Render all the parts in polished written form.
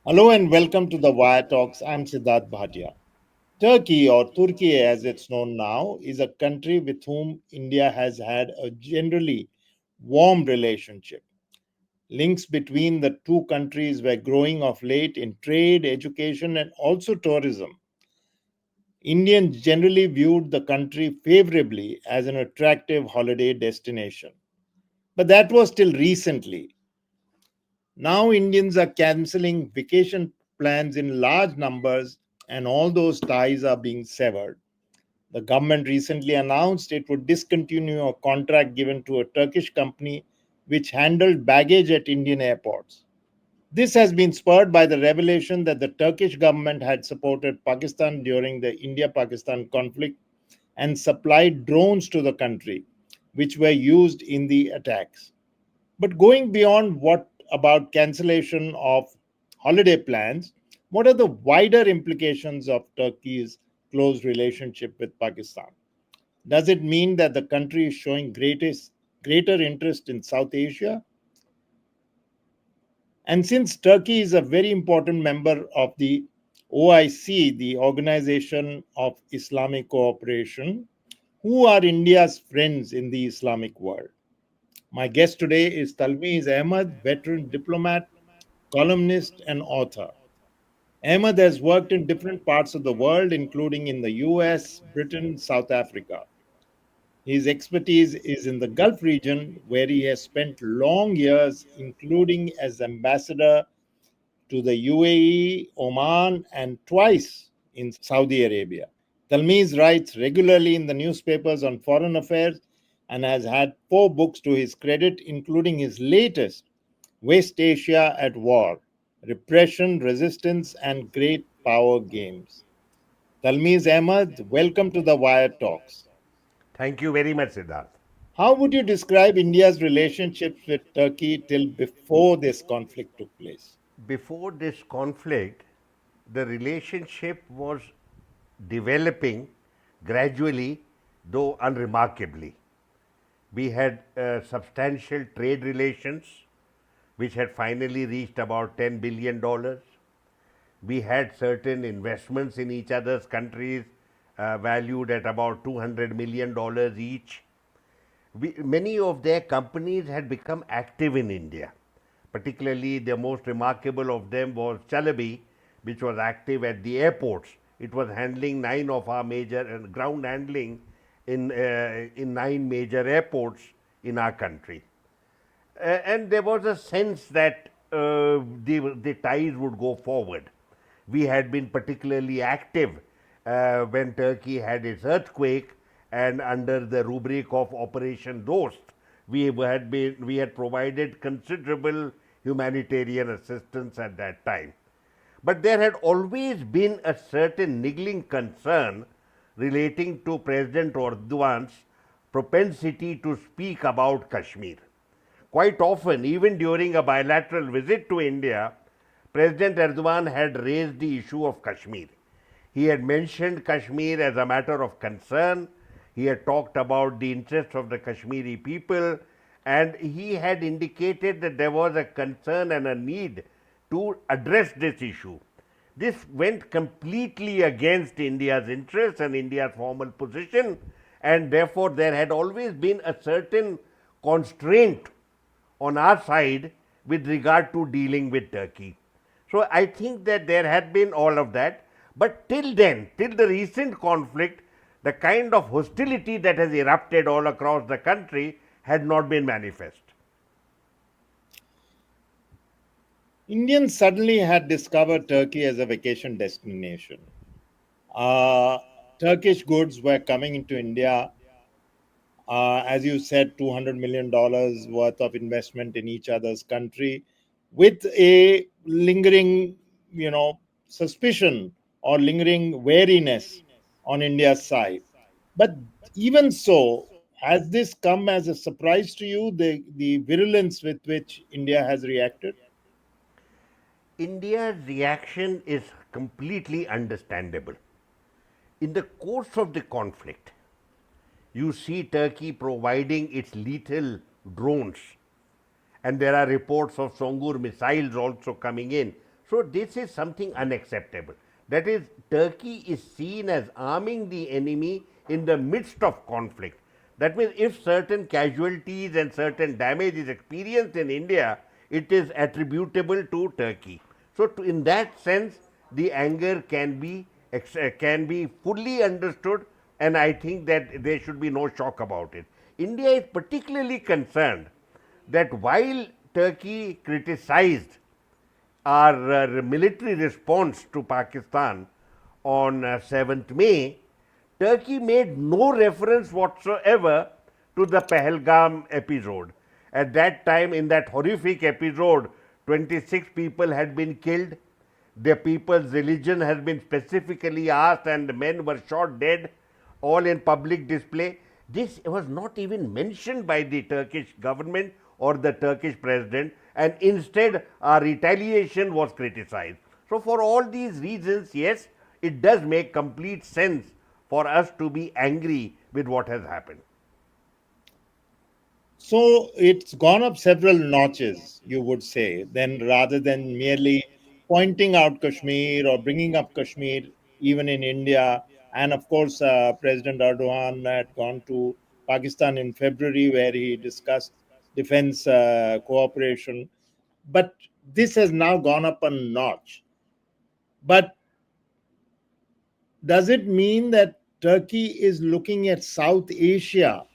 Hello and welcome to the Wire Talks. I'm Sidharth Bhatia. Turkey, or Turkey as it's known now, is a country with whom India has had a generally warm relationship. Links between the two countries were growing of late in trade, education, and also tourism. Indians generally viewed the country favorably as an attractive holiday destination. But that was till recently. Now Indians are cancelling vacation plans in large numbers and all those ties are being severed. The government recently announced it would discontinue a contract given to a Turkish company which handled baggage at Indian airports. This has been spurred by the revelation that the Turkish government had supported Pakistan during the India Pakistan conflict and supplied drones to the country, which were used in the attacks. But going beyond what about cancellation of holiday plans, what are the wider implications of Turkey's close relationship with Pakistan? Does it mean that the country is showing greater interest in South Asia? And since Turkey is a very important member of the OIC, the Organization of Islamic Cooperation, who are India's friends in the Islamic world? My guest today is Talmiz Ahmad, veteran diplomat, columnist, and author. Ahmad has worked in different parts of the world, including in the US, Britain, South Africa. His expertise is in the Gulf region, where he has spent long years, including as ambassador to the UAE, Oman, and twice in Saudi Arabia. Talmiz writes regularly in the newspapers on foreign affairs and has had 4 books to his credit, including his latest, West Asia at War: Repression, Resistance, and Great Power Games. Talmiz Ahmad, welcome to the Wire Talks. Thank you very much, Siddharth. How would you describe India's relationships with Turkey till before this conflict took place? Before this conflict, the relationship was developing gradually, though unremarkably. We had substantial trade relations, which had finally reached about $10 billion. We had certain investments in each other's countries valued at about $200 million each. Many of their companies had become active in India. Particularly, the most remarkable of them was Chalabi, which was active at the airports. It was handling 9 of our major ground handling in 9 major airports in our country. And there was a sense that the ties would go forward. We had been particularly active when Turkey had its earthquake, and under the rubric of Operation Dost, we had provided considerable humanitarian assistance at that time. But there had always been a certain niggling concern relating to President Erdogan's propensity to speak about Kashmir. Quite often, even during a bilateral visit to India, President Erdogan had raised the issue of Kashmir. He had mentioned Kashmir as a matter of concern. He had talked about the interests of the Kashmiri people, and he had indicated that there was a concern and a need to address this issue. This went completely against India's interests and India's formal position, and therefore there had always been a certain constraint on our side with regard to dealing with Turkey. So I think that there had been all of that, but till then, till the recent conflict, the kind of hostility that has erupted all across the country had not been manifest. Indians suddenly had discovered Turkey as a vacation destination. Uh, Turkish goods were coming into India. As you said, $200 million worth of investment in each other's country, with a lingering, suspicion or lingering wariness on India's side. But even so, has this come as a surprise to you, the virulence with which India has reacted? India's reaction is completely understandable. In the course of the conflict, you see Turkey providing its lethal drones, and there are reports of Songur missiles also coming in So this is something unacceptable. That is, Turkey is seen as arming the enemy in the midst of conflict. That means if certain casualties and certain damage is experienced in India, it is attributable to Turkey. So in that sense, the anger can be fully understood, and I think that there should be no shock about it. India is particularly concerned that while Turkey criticized our military response to Pakistan on 7th May, Turkey made no reference whatsoever to the Pahalgam episode. At that time, in that horrific episode, 26 people had been killed. The people's religion has been specifically asked, and men were shot dead, all in public display. This was not even mentioned by the Turkish government or the Turkish president, and instead our retaliation was criticized. So, for all these reasons, yes, it does make complete sense for us to be angry with what has happened. So it's gone up several notches, you would say, then rather than merely pointing out Kashmir or bringing up Kashmir, even in India. And of course, President Erdogan had gone to Pakistan in February where he discussed defense cooperation. But this has now gone up a notch. But does it mean that Turkey is looking at South Asia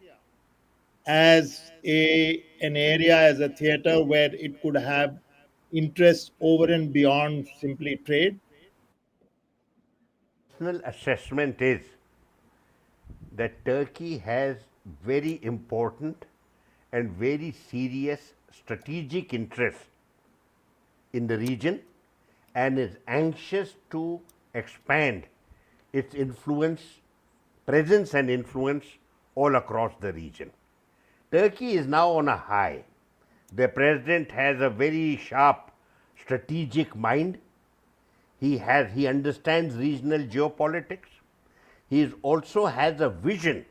as an area, as a theater where it could have interest over and beyond simply trade? Personal assessment is that Turkey has very important and very serious strategic interests in the region and is anxious to expand its influence, presence, and influence all across the region. Turkey is now on a high. The president has a very sharp strategic mind. He understands regional geopolitics. He also has a vision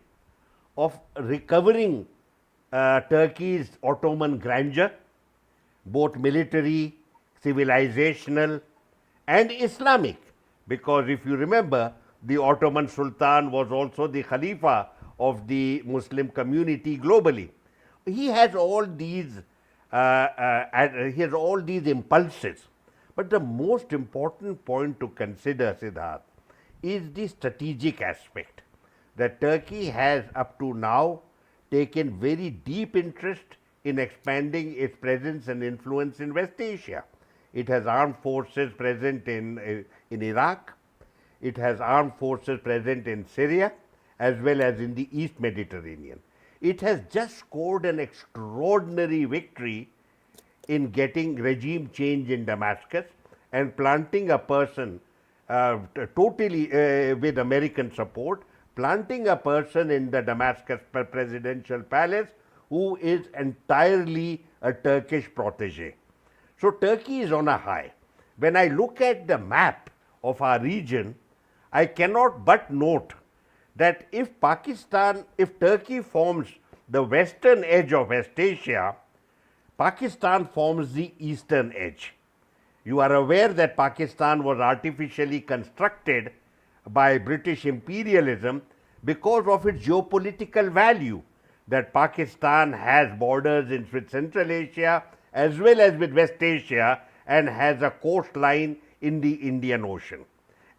of recovering Turkey's Ottoman grandeur, both military, civilizational, and Islamic. Because if you remember, the Ottoman Sultan was also the Khalifa of the Muslim community globally. He has all these he has all these impulses. But the most important point to consider, Sidharth, is the strategic aspect. That Turkey has up to now taken very deep interest in expanding its presence and influence in West Asia. It has armed forces present in Iraq, it has armed forces present in Syria, as well as in the East Mediterranean. It has just scored an extraordinary victory in getting regime change in Damascus and planting a person totally with American support, planting a person in the Damascus presidential palace who is entirely a Turkish protege. So Turkey is on a high. When I look at the map of our region, I cannot but note that if Turkey forms the western edge of West Asia, Pakistan forms the eastern edge. You are aware that Pakistan was artificially constructed by British imperialism because of its geopolitical value, that Pakistan has borders with Central Asia as well as with West Asia and has a coastline in the Indian Ocean.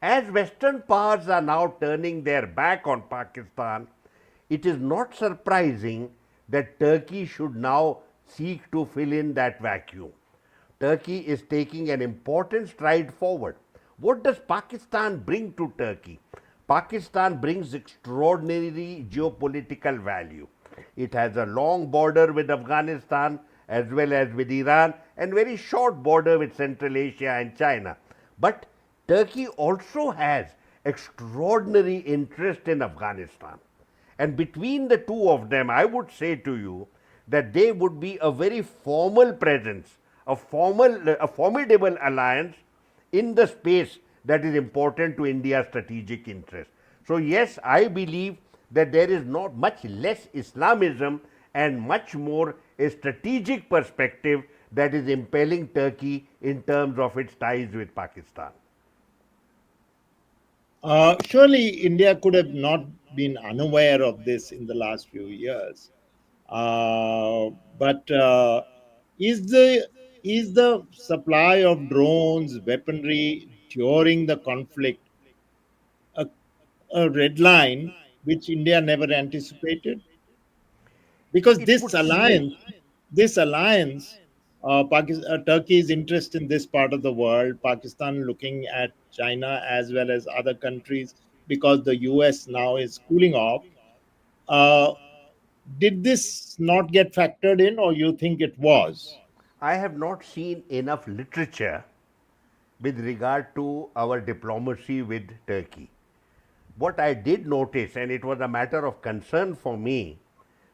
As Western powers are now turning their back on Pakistan, it is not surprising that Turkey should now seek to fill in that vacuum. Turkey is taking an important stride forward. What does Pakistan bring to Turkey? Pakistan brings extraordinary geopolitical value. It has a long border with Afghanistan as well as with Iran, and very short border with Central Asia and China. But Turkey also has extraordinary interest in Afghanistan. And between the two of them, I would say to you that they would be a very formal presence, a formidable alliance in the space that is important to India's strategic interest. So yes, I believe that there is not much less Islamism and much more a strategic perspective that is impelling Turkey in terms of its ties with Pakistan? Surely India could have not been unaware of this in the last few years. But is the is the supply of drones, weaponry during the conflict a, a red line which India never anticipated? Because It would seem. this alliance, Turkey's interest in this part of the world, Pakistan looking at China as well as other countries, because the US now is cooling off. Uh, did this not get factored in, or you think it was? I have not seen enough literature with regard to our diplomacy with Turkey. What I did notice, and it was a matter of concern for me,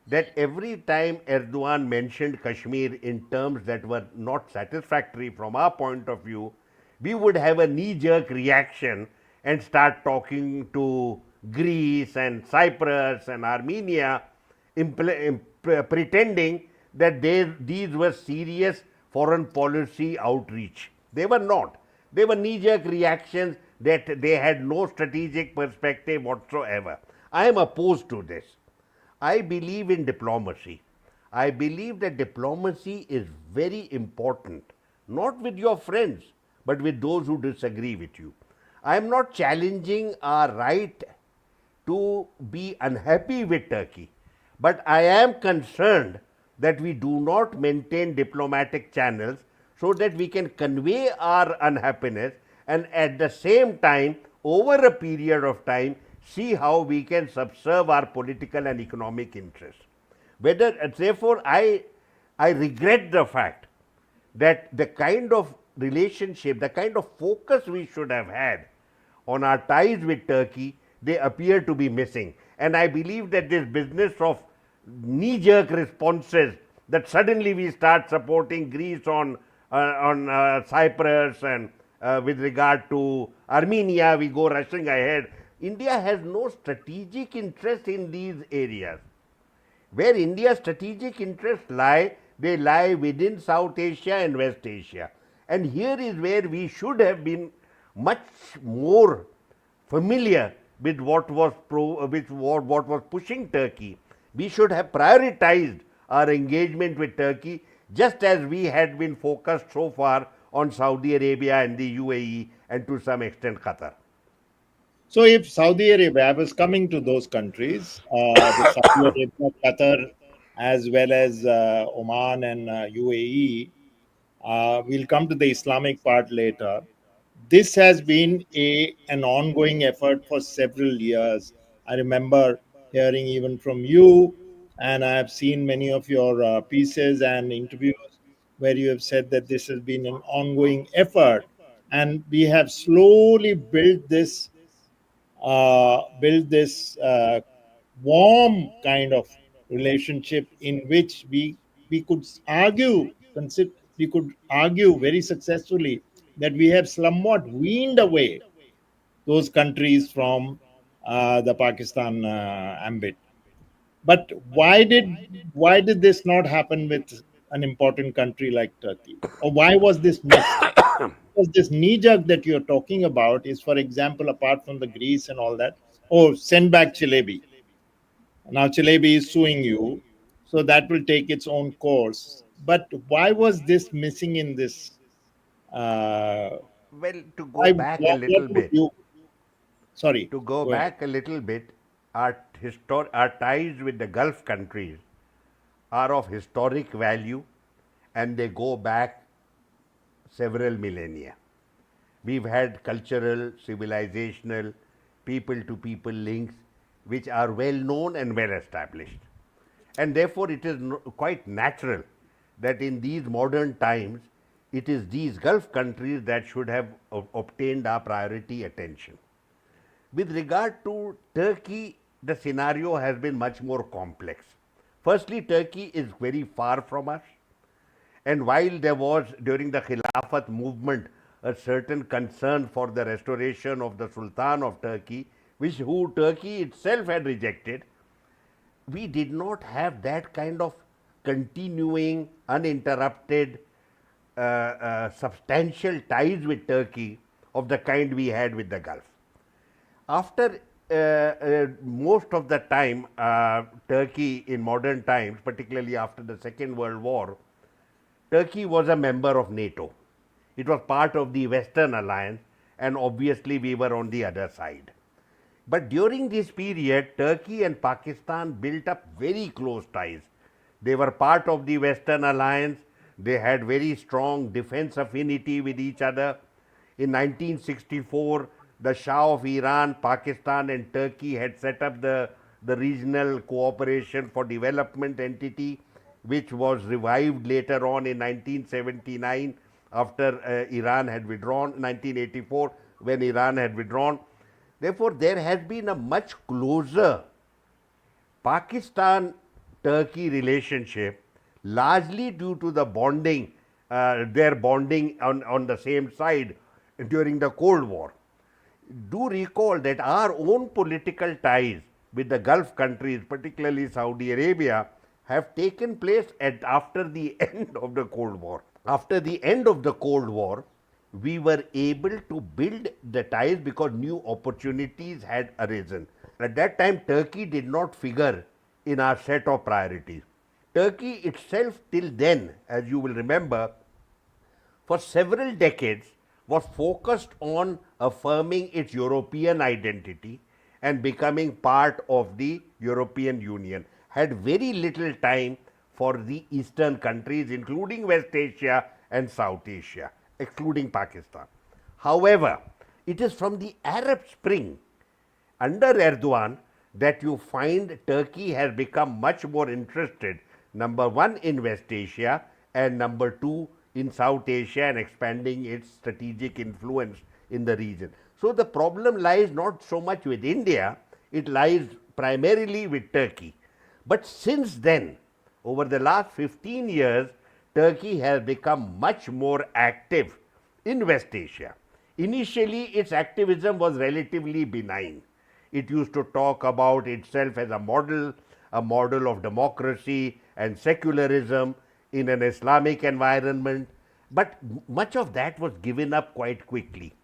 that every time Erdogan mentioned Kashmir in terms that were not satisfactory from our point of view, we would have a knee jerk reaction and start talking to Greece and Cyprus and Armenia, pretending that these were serious foreign policy outreach. They were not. They were knee jerk reactions that they had no strategic perspective whatsoever. I am opposed to this. I believe in diplomacy. I believe that diplomacy is very important, not with your friends, but with those who disagree with you. I am not challenging our right to be unhappy with Turkey, but I am concerned that we do not maintain diplomatic channels so that we can convey our unhappiness and at the same time, over a period of time, see how we can subserve our political and economic interests. Therefore, I regret the fact that the kind of relationship, the kind of focus we should have had on our ties with Turkey, they appear to be missing. And I believe that this business of knee jerk responses, that suddenly we start supporting Greece on Cyprus, and with regard to Armenia, we go rushing ahead. India has no strategic interest in these areas. Where India's strategic interests lie, they lie within South Asia and West Asia. And here is where we should have been much more familiar with what was pushing Turkey. We should have prioritized our engagement with Turkey, just as we had been focused so far on Saudi Arabia and the UAE, and to some extent Qatar. So, if Saudi Arabia, I was coming to those countries, the Saudi Arabia, Qatar, as well as Oman and UAE. We'll come to the Islamic part later. This has been an ongoing effort for several years. I remember hearing even from you, and I have seen many of your pieces and interviews where you have said that this has been an ongoing effort, and we have slowly build this warm kind of relationship in which we could we could argue very successfully that we have somewhat weaned away those countries from the Pakistan ambit. But why did this not happen with an important country like Turkey, or why was this missed? Because this knee jerk that you're talking about is, for example, apart from the Greece and all that, oh, send back Chalebi. Now Chalebi is suing you, so that will take its own course. But why was this missing in this? Uh, Well, to go why? back a What little would bit, you? Sorry, to go go ahead. back a little bit, our ties with the Gulf countries are of historic value, and they go back several millennia. We've had cultural, civilizational, people to people links which are well known and well established. And therefore, it is quite natural that in these modern times, it is these Gulf countries that should have obtained our priority attention. With regard to Turkey, the scenario has been much more complex. Firstly, Turkey is very far from us. And while there was during the Khilafat movement a certain concern for the restoration of the Sultan of Turkey, which who Turkey itself had rejected, we did not have that kind of continuing, uninterrupted substantial ties with Turkey of the kind we had with the Gulf. After most of the time, Turkey in modern times, particularly after the Second World War, Turkey was a member of NATO. It was part of the Western Alliance, and obviously we were on the other side. But during this period, Turkey and Pakistan built up very close ties. They were part of the Western Alliance. They had very strong defense affinity with each other. In 1964, the Shah of Iran, Pakistan, and Turkey had set up the regional cooperation for development entity, which was revived later on in 1979 after Iran had withdrawn, 1984 when Iran had withdrawn. Therefore, there has been a much closer Pakistan Turkey relationship, largely due to the bonding, their bonding on the same side during the Cold War. Do recall that our own political ties with the Gulf countries, particularly Saudi Arabia, have taken place after the end of the Cold War. After the end of the Cold War, we were able to build the ties because new opportunities had arisen. At that time, Turkey did not figure in our set of priorities. Turkey itself, till then, as you will remember, for several decades was focused on affirming its European identity and becoming part of the European Union, had very little time for the eastern countries, including West Asia and South Asia, excluding Pakistan. However, it is from the Arab Spring under Erdogan that you find Turkey has become much more interested, number one, in West Asia, and number two, in South Asia, and expanding its strategic influence in the region. So the problem lies not so much with India, it lies primarily with Turkey. But since then, over the last 15 years, Turkey has become much more active in West Asia. Initially, its activism was relatively benign. It used to talk about itself as a model of democracy and secularism in an Islamic environment. But much of that was given up quite quickly.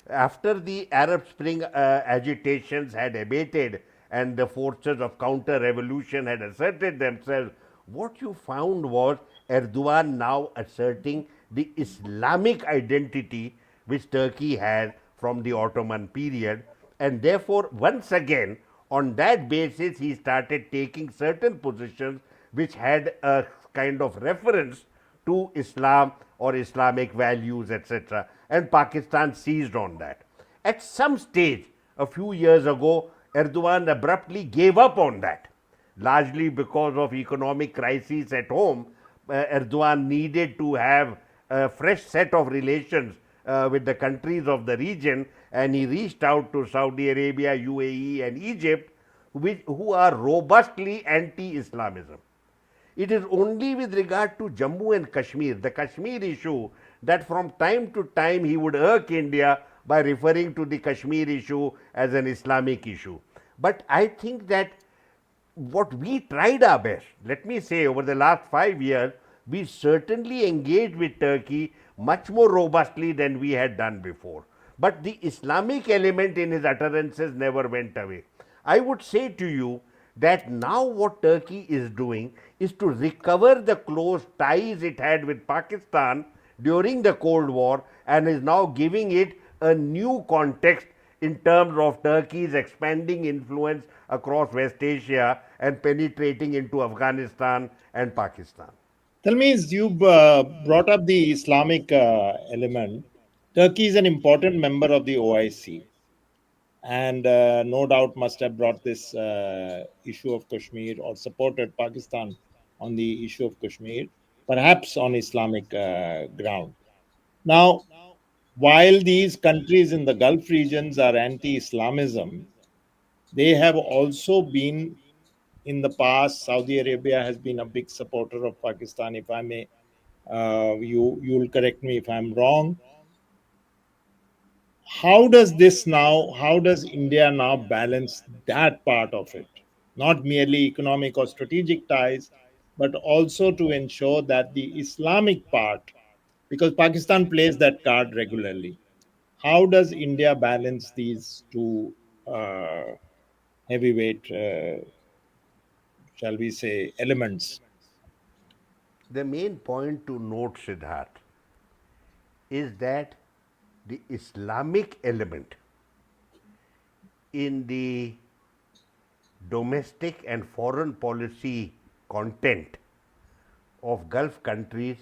After the Arab Spring agitations had abated and the forces of counter revolution had asserted themselves, what you found was Erdogan now asserting the Islamic identity which Turkey had from the Ottoman period, and therefore, once again, on that basis, he started taking certain positions which had a kind of reference to Islam or Islamic values, etc. And Pakistan seized on that. At some stage, a few years ago, Erdogan abruptly gave up on that, largely because of economic crises at home. Erdogan needed to have a fresh set of relations with the countries of the region, and he reached out to Saudi Arabia, UAE, and Egypt, who are robustly anti Islamism. It is only with regard to Jammu and Kashmir, the Kashmir issue, that from time to time he would irk India by referring to the Kashmir issue as an Islamic issue. But I think that what we tried our best, let me say, over the last 5 years, we certainly engaged with Turkey much more robustly than we had done before. But the Islamic element in his utterances never went away. I would say to you that now what Turkey is doing is to recover the close ties it had with Pakistan during the Cold War and is now giving it a new context in terms of Turkey's expanding influence across West Asia and penetrating into Afghanistan and Pakistan. Talmiz, you brought up the Islamic element. Turkey is an important member of the OIC, and no doubt must have brought this issue of Kashmir or supported Pakistan on the issue of Kashmir, perhaps on Islamic ground. Now, while these countries in the Gulf regions are anti Islamism, they have also been in the past. Saudi Arabia has been a big supporter of Pakistan. If I may, you'll correct me if I'm wrong. How does India now balance that part of it? Not merely economic or strategic ties, but also to ensure that the Islamic part because Pakistan plays that card regularly. How does India balance these two uh, heavyweight, shall we say, elements? The main point to note, Siddharth, is that the Islamic element in the domestic and foreign policy content of Gulf countries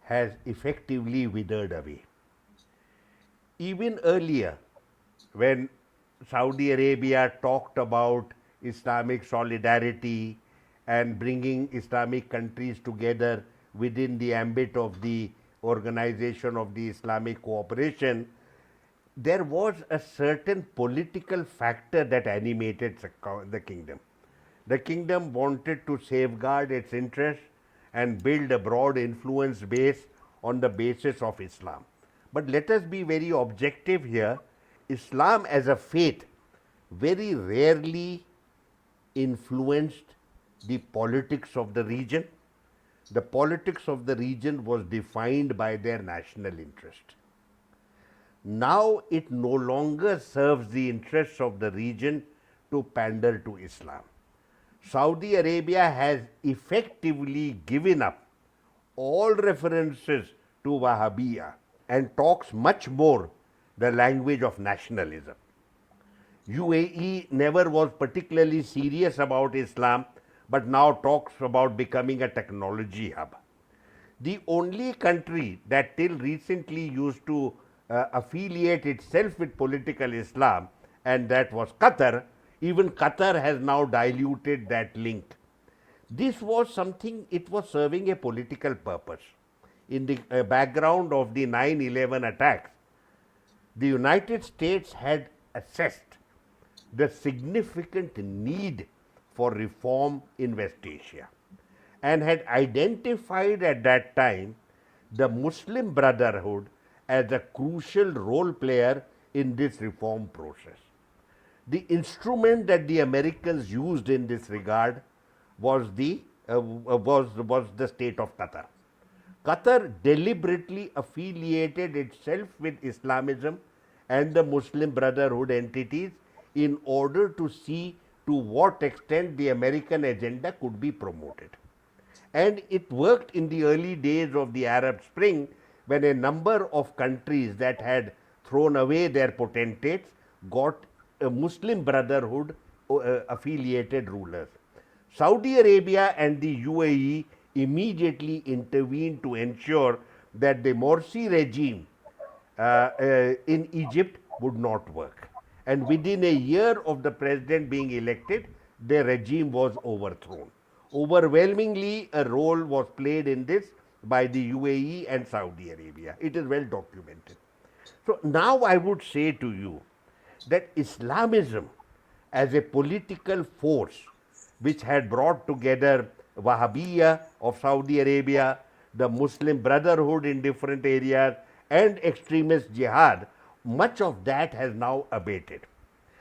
has effectively withered away. Even earlier, when Saudi Arabia talked about Islamic solidarity and bringing Islamic countries together within the ambit of the Organization of the Islamic Cooperation, there was a certain political factor that animated the kingdom. The kingdom wanted to safeguard its interests and build a broad influence base on the basis of Islam. But let us be very objective here. Islam as a faith very rarely influenced the politics of the region. The politics of the region was defined by their national interest. Now it no longer serves the interests of the region to pander to Islam. Saudi Arabia has effectively given up all references to Wahhabiyya and talks much more the language of nationalism. UAE never was particularly serious about Islam, but now talks about becoming a technology hub. The only country that till recently used to affiliate itself with political Islam, and that was Qatar, even Qatar has now diluted that link. This was something, it was serving a political purpose. In the background of the 9/11 attacks, the United States had assessed the significant need for reform in West Asia and had identified at that time the Muslim Brotherhood as a crucial role player in this reform process. The instrument that the Americans used in this regard was the state of Qatar. Qatar deliberately affiliated itself with Islamism and the Muslim Brotherhood entities in order to see to what extent the American agenda could be promoted. And it worked in the early days of the Arab Spring when a number of countries that had thrown away their potentates got a Muslim Brotherhood affiliated rulers. Saudi Arabia and the UAE immediately intervened to ensure that the Morsi regime in Egypt would not work. And within a year of the president being elected, the regime was overthrown. Overwhelmingly, a role was played in this by the UAE and Saudi Arabia. It is well documented. So now I would say to you that Islamism as a political force which had brought together Wahhabiyya of Saudi Arabia, the Muslim Brotherhood in different areas, and extremist jihad, much of that has now abated.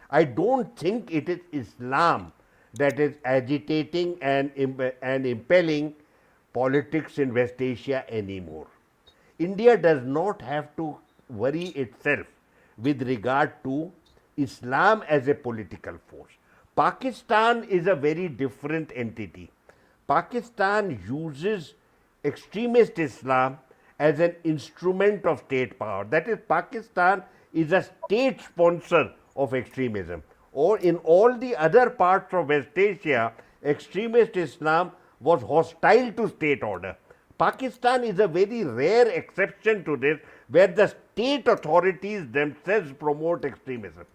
I don't think it is Islam that is agitating and impelling politics in West Asia anymore. India does not have to worry itself with regard to Islam as a political force. Pakistan is a very different entity. Pakistan uses extremist Islam as an instrument of state power. That is, Pakistan is a state sponsor of extremism. Or in all the other parts of West Asia, extremist Islam was hostile to state order. Pakistan is a very rare exception to this, where the state authorities themselves promote extremism.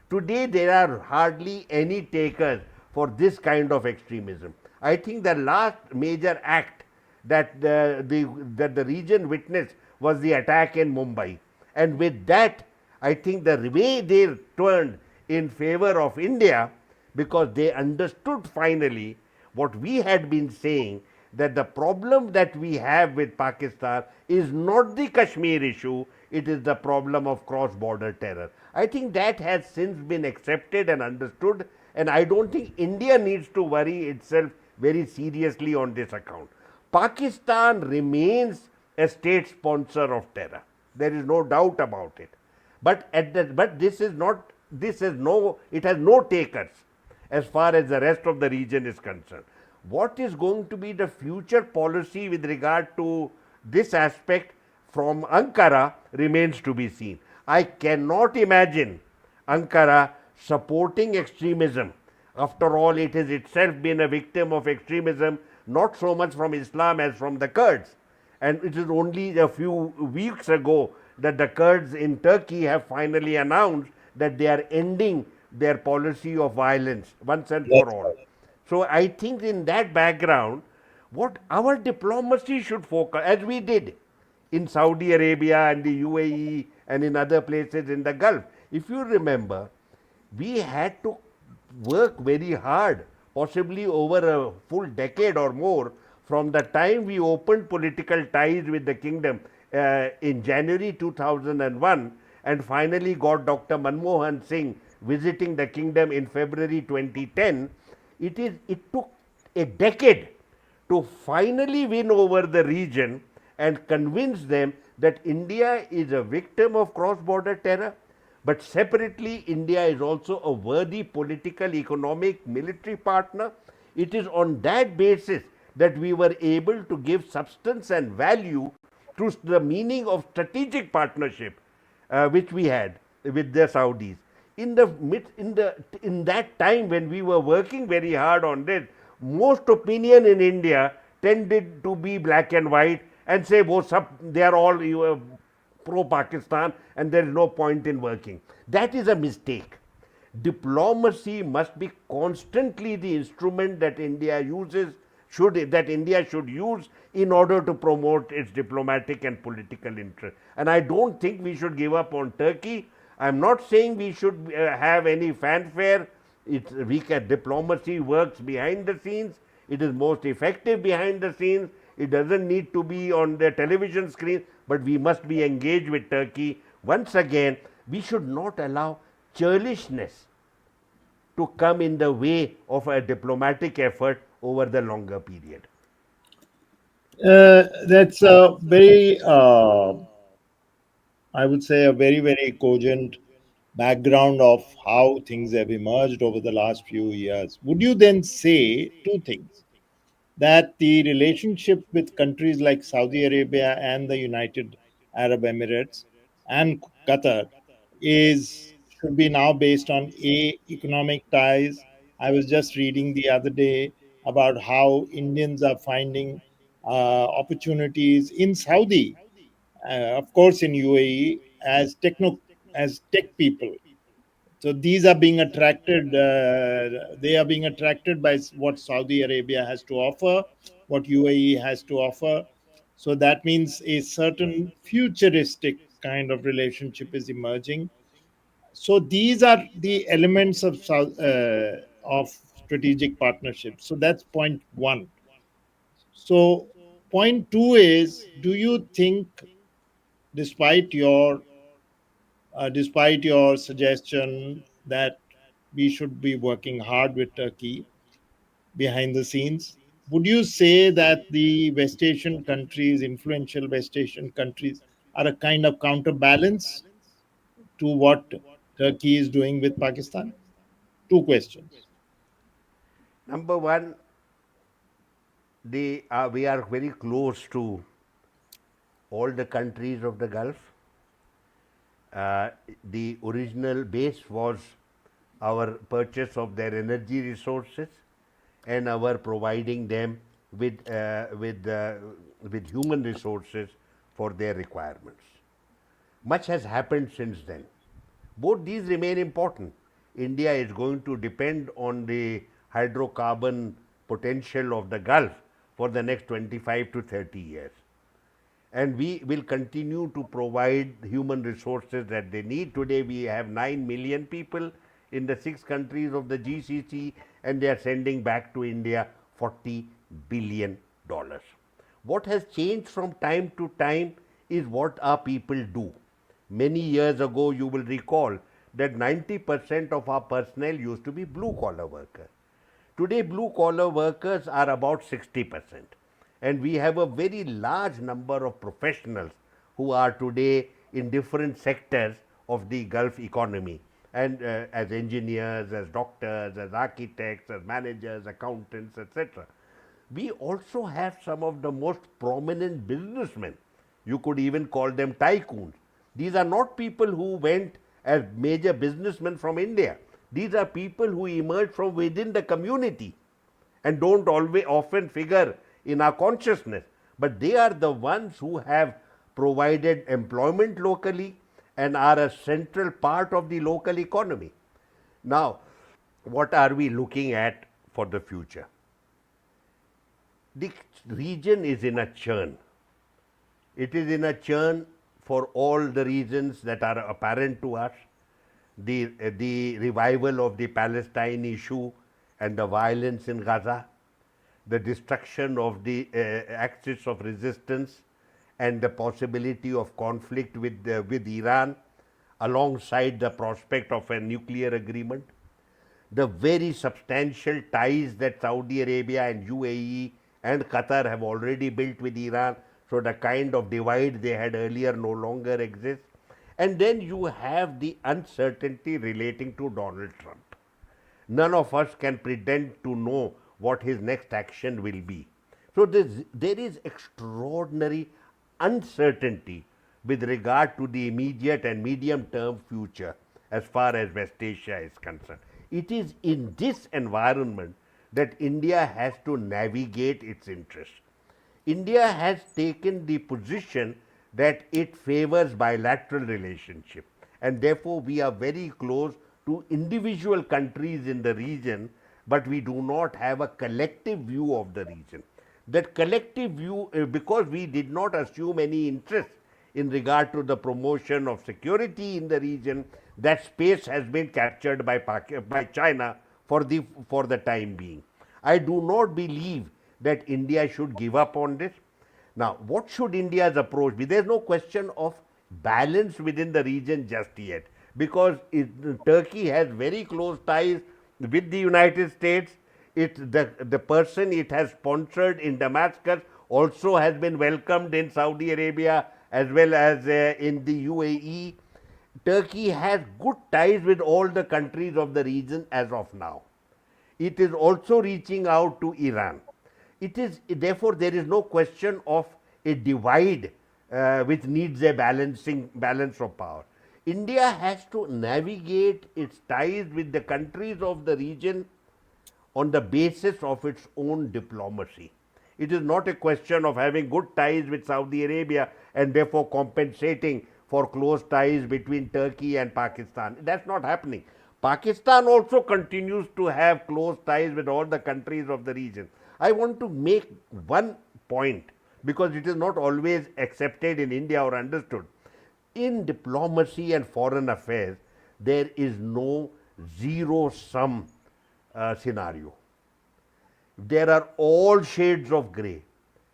Today, there are hardly any takers for this kind of extremism. I think the last major act that the region witnessed was the attack in Mumbai. And with that, I think the way they turned in favor of India, because they understood finally what we had been saying, that the problem that we have with Pakistan is not the Kashmir issue, it is the problem of cross border terror. I think that has since been accepted and understood, and I don't think India needs to worry itself very seriously on this account. Pakistan remains a state sponsor of terror. There is no doubt about it. But this is not, this is no, it has no takers as far as the rest of the region is concerned. What is going to be the future policy with regard to this aspect from Ankara remains to be seen. I cannot imagine Ankara supporting extremism. After all, it has itself been a victim of extremism, not so much from Islam as from the Kurds. And it is only a few weeks ago that the Kurds in Turkey have finally announced that they are ending their policy of violence once and for That's all. right. So I think in that background, what our diplomacy should focus, as we did in Saudi Arabia and the UAE and in other places in the Gulf. If you remember, we had to work very hard, possibly over a full decade or more, from the time we opened political ties with the kingdom in January 2001 and finally got Dr. Manmohan Singh visiting the kingdom in February 2010. It took a decade to finally win over the region and convince them that India is a victim of cross border terror, but separately, India is also a worthy political, economic, military partner. It is on that basis that we were able to give substance and value to the meaning of strategic partnership which we had with the Saudis. In that time when we were working very hard on this, most opinion in India tended to be black and white and say, "वो सब they are all pro Pakistan and there is no point in working." That is a mistake. Diplomacy must be constantly the instrument that India uses, that India should use in order to promote its diplomatic and political interest. And I don't think we should give up on Turkey. I'm not saying we should have any fanfare. Diplomacy works behind the scenes. It is most effective behind the scenes. It doesn't need to be on the television screen, but we must be engaged with Turkey. Once again, we should not allow churlishness to come in the way of a diplomatic effort over the longer period. That's a very, I would say, a very, very cogent background of how things have emerged over the last few years. Would you then say two things? That the relationship with countries like Saudi Arabia and the United Arab Emirates and Qatar is should be now based on economic ties. I was just reading the other day about how Indians are finding opportunities in Saudi, of course in UAE as tech people. So these are being attracted. They are being attracted by what Saudi Arabia has to offer, what UAE has to offer. So that means a certain futuristic kind of relationship is emerging. So these are the elements of strategic partnership. So that's point one. So point two is: do you think, despite your suggestion that we should be working hard with Turkey behind the scenes, would you say that the West Asian countries, influential West Asian countries, are a kind of counterbalance to what Turkey is doing with Pakistan? Two questions. Number one, we are very close to all the countries of the Gulf. The original base was our purchase of their energy resources and our providing them with human resources for their requirements. Much has happened since then. Both these remain important. India is going to depend on the hydrocarbon potential of the Gulf for the next 25 to 30 years. And we will continue to provide human resources that they need. Today we have 9 million people in the 6 countries of the GCC, and they are sending back to India $40 billion. What has changed from time to time is what our people do. Many years ago, you will recall that 90% of our personnel used to be blue collar workers. Today, blue collar workers are about 60%. And we have a very large number of professionals who are today in different sectors of the Gulf economy, and as engineers, as doctors, as architects, as managers, accountants, etc. We also have some of the most prominent businessmen. You could even call them tycoons. These are not people who went as major businessmen from India. These are people who emerged from within the community and don't always often figure in our consciousness. But they are the ones who have provided employment locally and are a central part of the local economy. Now, what are we looking at for the future? The region is in a churn. It is in a churn for all the reasons that are apparent to us. The revival of the Palestine issue and the violence in Gaza, the destruction of the axis of resistance, and the possibility of conflict with Iran, alongside the prospect of a nuclear agreement, the very substantial ties that Saudi Arabia and UAE and Qatar have already built with Iran, so the kind of divide they had earlier no longer exists. And then you have the uncertainty relating to Donald Trump. None of us can pretend to know what his next action will be. So there is extraordinary uncertainty with regard to the immediate and medium term future as far as West Asia is concerned. It is in this environment that India has to navigate its interests. India has taken the position that it favors bilateral relationship, and therefore we are very close to individual countries in the region, but we do not have a collective view of the region. That collective view, because we did not assume any interest in regard to the promotion of security in the region, that space has been captured by China for the time being. I do not believe that India should give up on this. Now, what should India's approach be? There's no question of balance within the region just yet, because Turkey has very close ties with the United States. The person it has sponsored in Damascus also has been welcomed in Saudi Arabia as well as in the UAE. Turkey has good ties with all the countries of the region as of now. It is also reaching out to Iran. It is therefore there is no question of a divide which needs a balance of power. India has to navigate its ties with the countries of the region on the basis of its own diplomacy. It is not a question of having good ties with Saudi Arabia and therefore compensating for close ties between Turkey and Pakistan. That's not happening. Pakistan also continues to have close ties with all the countries of the region. I want to make one point because it is not always accepted in India or understood. In diplomacy and foreign affairs, there is no zero sum scenario. There are all shades of grey.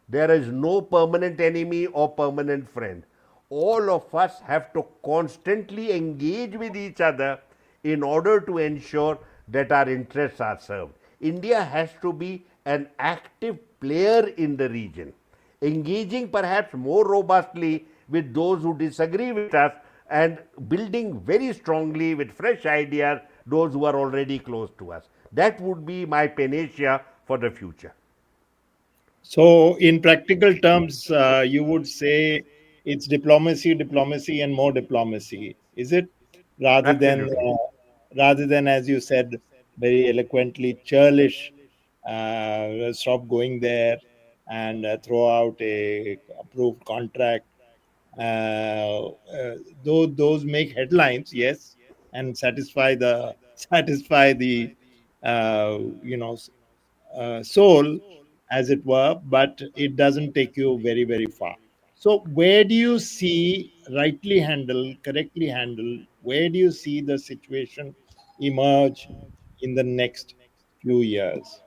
There is no permanent enemy or permanent friend. All of us have to constantly engage with each other in order to ensure that our interests are served. India has to be an active player in the region, engaging perhaps more robustly with those who disagree with us and building very strongly with fresh ideas those who are already close to us. That would be my panacea for the future. So, in practical terms, you would say it's diplomacy, diplomacy, and more diplomacy, is it? Rather than, Absolutely. rather than, as you said very eloquently, churlish. Stop going there and throw out a approved contract. Though those make headlines, yes, and satisfy the soul, as it were, but it doesn't take you very, very far. So, where do you see, rightly handled, correctly handled, where do you see the situation emerge in the next few years?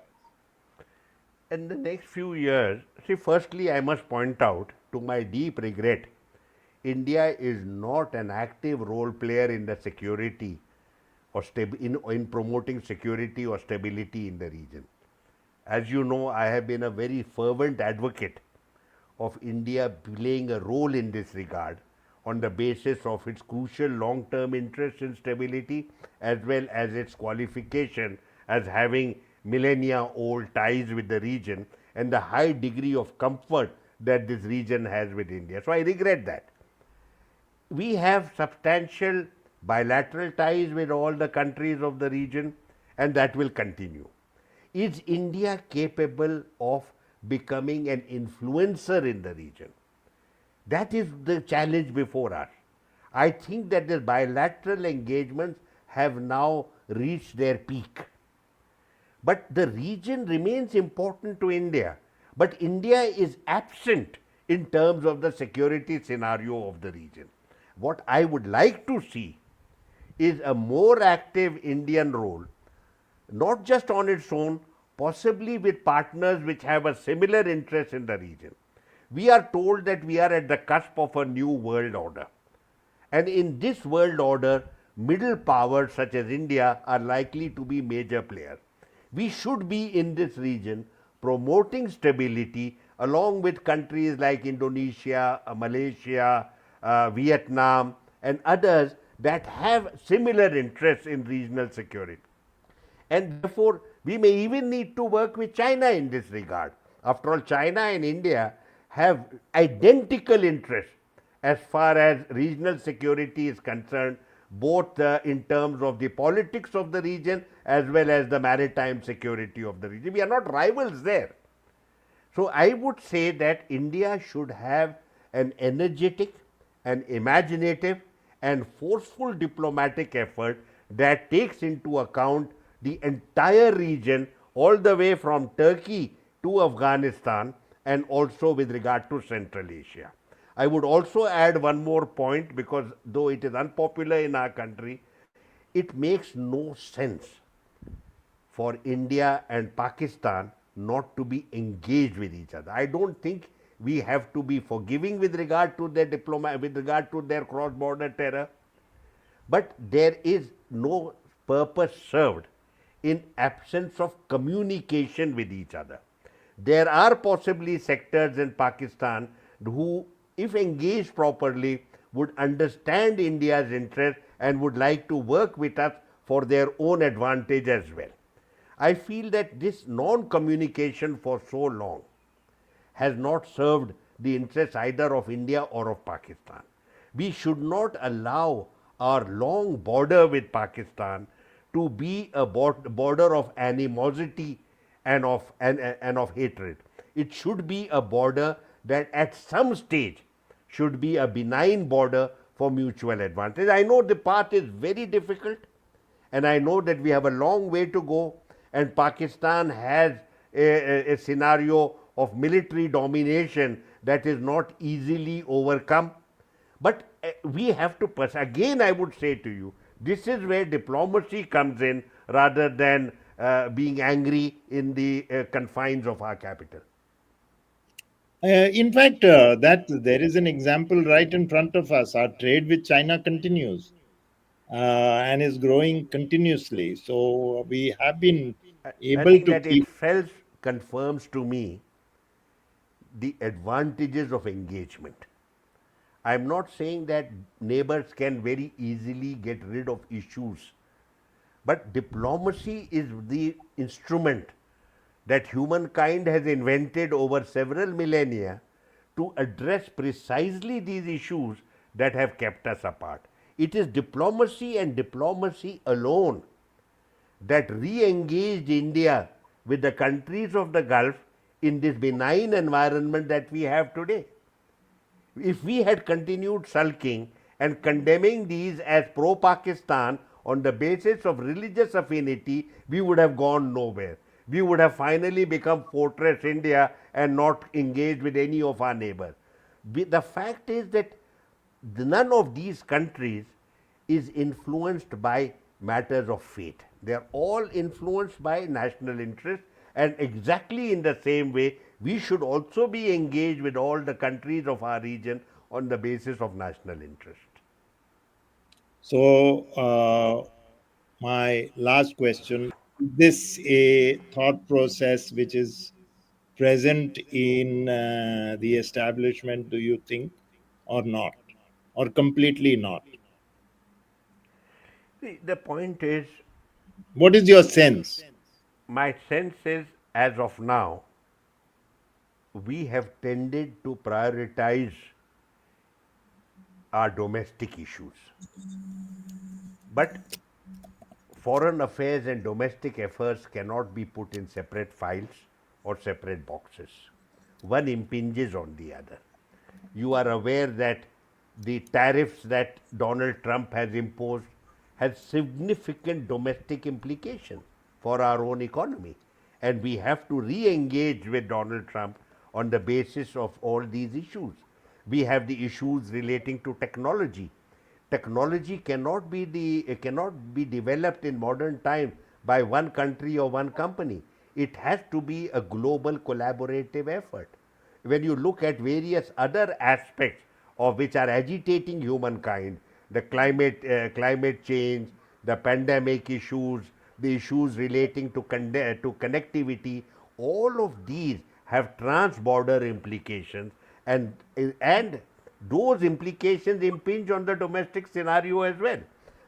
In the next few years, see, firstly, I must point out, to my deep regret, India is not an active role player in the security or in promoting security or stability in the region. As you know, I have been a very fervent advocate of India playing a role in this regard on the basis of its crucial long term interest in stability as well as its qualification as having millennia old ties with the region and the high degree of comfort that this region has with India. So I regret that. We have substantial bilateral ties with all the countries of the region, and that will continue. Is India capable of becoming an influencer in the region? That is the challenge before us. I think that the bilateral engagements have now reached their peak. But the region remains important to India. But India is absent in terms of the security scenario of the region. What I would like to see is a more active Indian role, not just on its own, possibly with partners which have a similar interest in the region. We are told that we are at the cusp of a new world order. And in this world order, middle powers such as India are likely to be major players. We should be in this region promoting stability along with countries like Indonesia, Malaysia, Vietnam, and others that have similar interests in regional security. And therefore, we may even need to work with China in this regard. After all, China and India have identical interests as far as regional security is concerned, both in terms of the politics of the region as well as the maritime security of the region. We are not rivals there. So I would say that India should have an energetic, an imaginative, and forceful diplomatic effort that takes into account the entire region, all the way from Turkey to Afghanistan, and also with regard to Central Asia. I would also add one more point because though it is unpopular in our country, it makes no sense for India and Pakistan not to be engaged with each other. I don't think we have to be forgiving with regard to their with regard to their cross-border terror, but there is no purpose served in absence of communication with each other. There are possibly sectors in Pakistan who, if engaged properly, would understand India's interest and would like to work with us for their own advantage as well. I feel that this non communication for so long has not served the interests either of India or of Pakistan. We should not allow our long border with Pakistan to be a border of animosity and of hatred. It should be a border that at some stage should be a benign border for mutual advantage. I know the path is very difficult, and I know that we have a long way to go, and Pakistan has a scenario of military domination that is not easily overcome. But we have to again, I would say to you, this is where diplomacy comes in rather than being angry in the confines of our capital. In fact, that there is an example right in front of us. Our trade with China continues and is growing continuously. So we have been I able think to that keep. itself confirms to me the advantages of engagement. I'm not saying that neighbors can very easily get rid of issues, but diplomacy is the instrument that humankind has invented over several millennia to address precisely these issues that have kept us apart. It is diplomacy and diplomacy alone that re engaged India with the countries of the Gulf in this benign environment that we have today. If we had continued sulking and condemning these as pro Pakistan on the basis of religious affinity, we would have gone nowhere. We would have finally become Fortress India and not engaged with any of our neighbors. The fact is that none of these countries is influenced by matters of fate. They are all influenced by national interest, and exactly in the same way, we should also be engaged with all the countries of our region on the basis of national interest. So, my last question. this a thought process which is present in the establishment, do you think, or not? Or completely not? See, the point is, What is your sense? my sense is, as of now, we have tended to prioritize our domestic issues. But foreign affairs and domestic affairs cannot be put in separate files or separate boxes. One impinges on the other. You are aware that the tariffs that Donald Trump has imposed has significant domestic implication for our own economy. And we have to re-engage with Donald Trump on the basis of all these issues. We have the issues relating to technology. Technology cannot be developed in modern time by one country or one company. It has to be a global collaborative effort. When you look at various other aspects of which are agitating humankind, the climate change, the pandemic issues, the issues relating to connectivity, all of these have trans-border implications, and those implications impinge on the domestic scenario as well.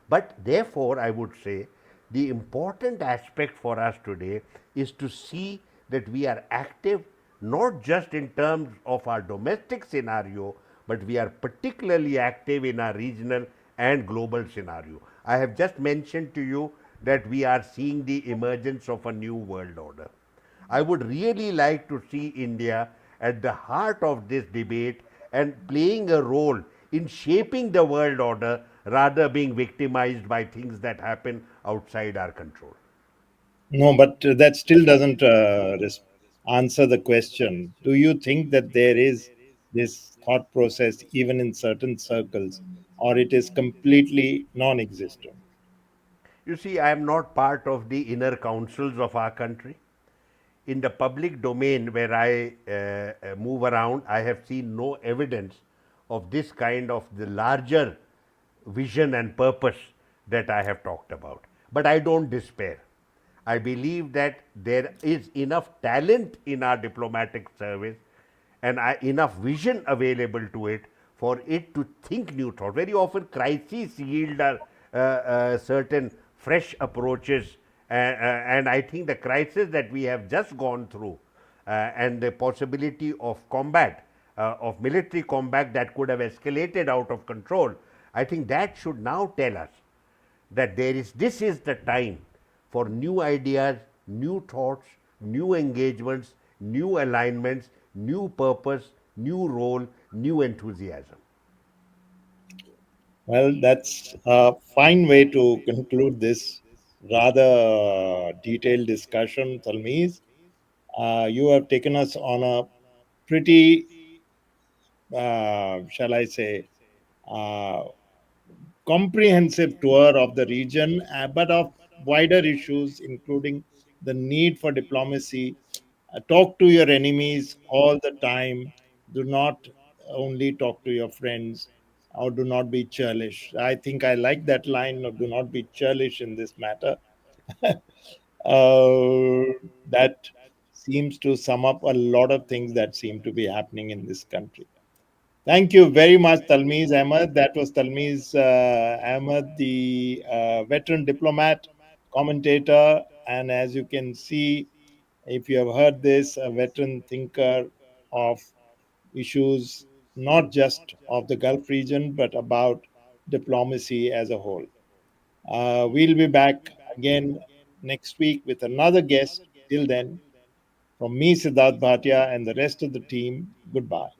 But therefore, I would say the important aspect for us today is to see that we are active not just in terms of our domestic scenario, but we are particularly active in our regional and global scenario. I have just mentioned to you that we are seeing the emergence of a new world order. I would really like to see India at the heart of this debate and playing a role in shaping the world order rather being victimized by things that happen outside our control. No, but that still doesn't answer the question. Do you think that there is this thought process even in certain circles, or it is completely non existent? You see, I am not part of the inner councils of our country. In the public domain where I move around, I have seen no evidence of this kind of the larger vision and purpose that I have talked about. But I don't despair. I believe that there is enough talent in our diplomatic service and enough vision available to it for it to think new thought. Very often, crises yield certain fresh approaches, and I think the crisis that we have just gone through and the possibility of combat, of military combat that could have escalated out of control, I think that should now tell us that this is the time for new ideas, new thoughts, new engagements, new alignments, new purpose, new role, new enthusiasm. Well, that's a fine way to conclude this rather detailed discussion, Talmiz. You have taken us on a pretty, shall I say, uh, comprehensive tour of the region, but of wider issues, including the need for diplomacy. Talk to your enemies all the time. Do not only talk to your friends, or do not be churlish. I think I like that line of do not be churlish in this matter. That seems to sum up a lot of things that seem to be happening in this country. Thank you very much, Talmiz Ahmad. That was Talmiz Ahmad, the veteran diplomat, commentator, and as you can see, if you have heard this, a veteran thinker of issues not just of the Gulf region, but about diplomacy as a whole. We'll be back again next week with another guest. Till then, from me, Sidharth Bhatia, and the rest of the team, goodbye.